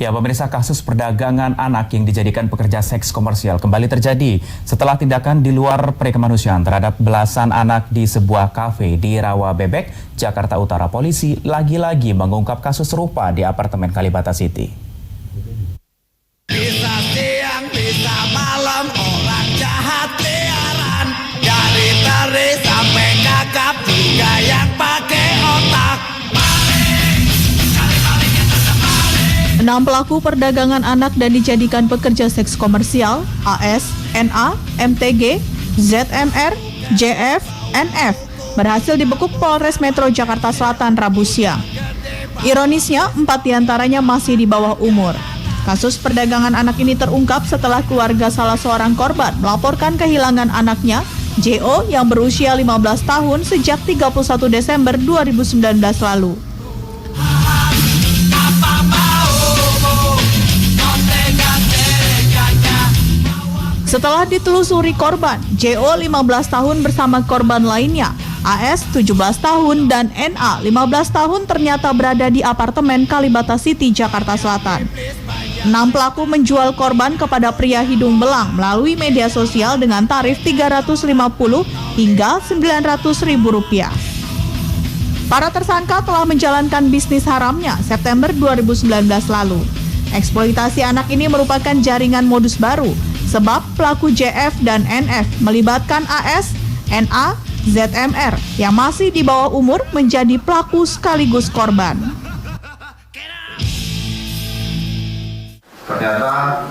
Ya, pemirsa, kasus perdagangan anak yang dijadikan pekerja seks komersial kembali terjadi setelah tindakan di luar perikemanusiaan terhadap belasan anak di sebuah kafe di Rawa Bebek, Jakarta Utara. Polisi lagi-lagi mengungkap kasus serupa di apartemen Kalibata City. Bisa siang, bisa malam, orang jahat liaran. Dari teri sampai kakap, juga yang pakai otak. 6 pelaku perdagangan anak dan dijadikan pekerja seks komersial, AS, NA, MTG, ZMR, JF, NF, berhasil dibekuk Polres Metro Jakarta Selatan Rabu siang. Ironisnya, 4 diantaranya masih di bawah umur. Kasus perdagangan anak ini terungkap setelah keluarga salah seorang korban melaporkan kehilangan anaknya, JO, yang berusia 15 tahun sejak 31 Desember 2019 lalu. Setelah ditelusuri korban, JO 15 tahun bersama korban lainnya, AS 17 tahun dan NA 15 tahun ternyata berada di apartemen Kalibata City, Jakarta Selatan. 6 pelaku menjual korban kepada pria hidung belang melalui media sosial dengan tarif Rp350 hingga Rp900.000. Para tersangka telah menjalankan bisnis haramnya September 2019 lalu. Eksploitasi anak ini merupakan jaringan modus baru, sebab pelaku JF dan NF melibatkan AS, NA, ZMR yang masih di bawah umur menjadi pelaku sekaligus korban. Ternyata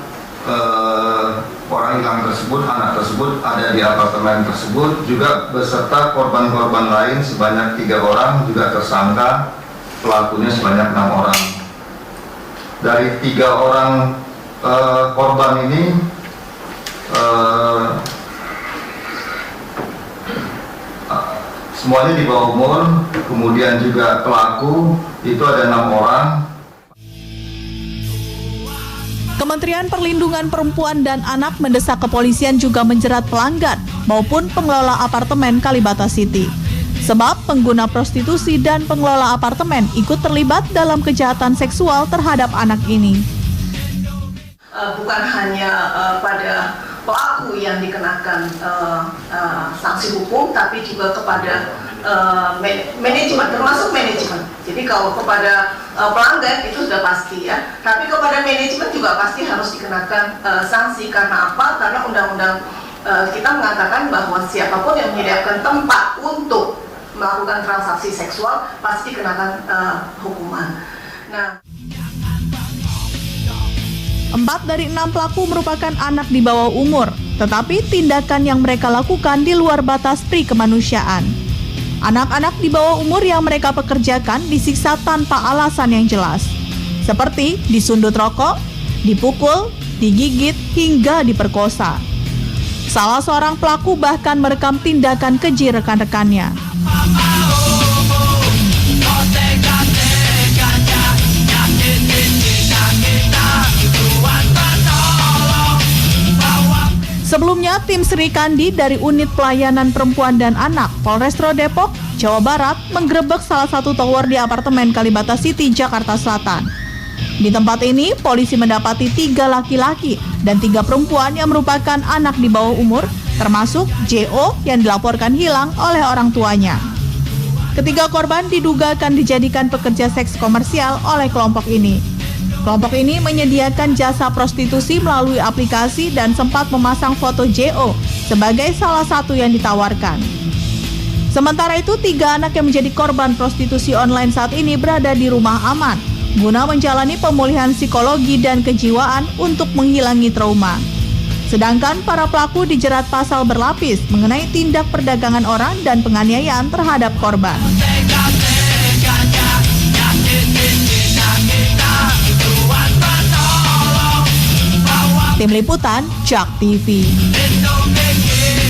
orang hilang tersebut, anak tersebut ada di apartemen tersebut juga beserta korban-korban lain sebanyak 3 orang, juga tersangka pelakunya sebanyak 6 orang. Dari 3 orang korban ini semuanya di bawah umur, kemudian juga pelaku itu ada 6 orang. Kementerian Perlindungan Perempuan dan Anak mendesak kepolisian juga menjerat pelanggan maupun pengelola apartemen Kalibata City. Sebab pengguna prostitusi dan pengelola apartemen ikut terlibat dalam kejahatan seksual terhadap anak ini. Bukan hanya pada pelaku yang dikenakan sanksi hukum, tapi juga kepada manajemen, termasuk manajemen. Jadi kalau kepada pelanggan itu sudah pasti ya, tapi kepada manajemen juga pasti harus dikenakan sanksi. Karena apa? Karena undang-undang kita mengatakan bahwa siapapun yang menyediakan tempat untuk melakukan transaksi seksual pasti dikenakan hukuman. Nah, 4 dari 6 pelaku merupakan anak di bawah umur, tetapi tindakan yang mereka lakukan di luar batas pri-kemanusiaan. Anak-anak di bawah umur yang mereka pekerjakan disiksa tanpa alasan yang jelas, seperti disundut rokok, dipukul, digigit, hingga diperkosa. Salah seorang pelaku bahkan merekam tindakan keji rekan-rekannya. Sebelumnya, tim Sri Kandi dari Unit Pelayanan Perempuan dan Anak Polrestro Depok, Jawa Barat menggerebek salah satu tower di apartemen Kalibata City, Jakarta Selatan. Di tempat ini, polisi mendapati 3 laki-laki dan 3 perempuan yang merupakan anak di bawah umur, termasuk JO yang dilaporkan hilang oleh orang tuanya. Ketiga korban diduga akan dijadikan pekerja seks komersial oleh kelompok ini. Kelompok ini menyediakan jasa prostitusi melalui aplikasi dan sempat memasang foto JO sebagai salah satu yang ditawarkan. Sementara itu, 3 anak yang menjadi korban prostitusi online saat ini berada di rumah aman guna menjalani pemulihan psikologi dan kejiwaan untuk menghilangi trauma. Sedangkan para pelaku dijerat pasal berlapis mengenai tindak perdagangan orang dan penganiayaan terhadap korban. Tim Liputan, JAK TV.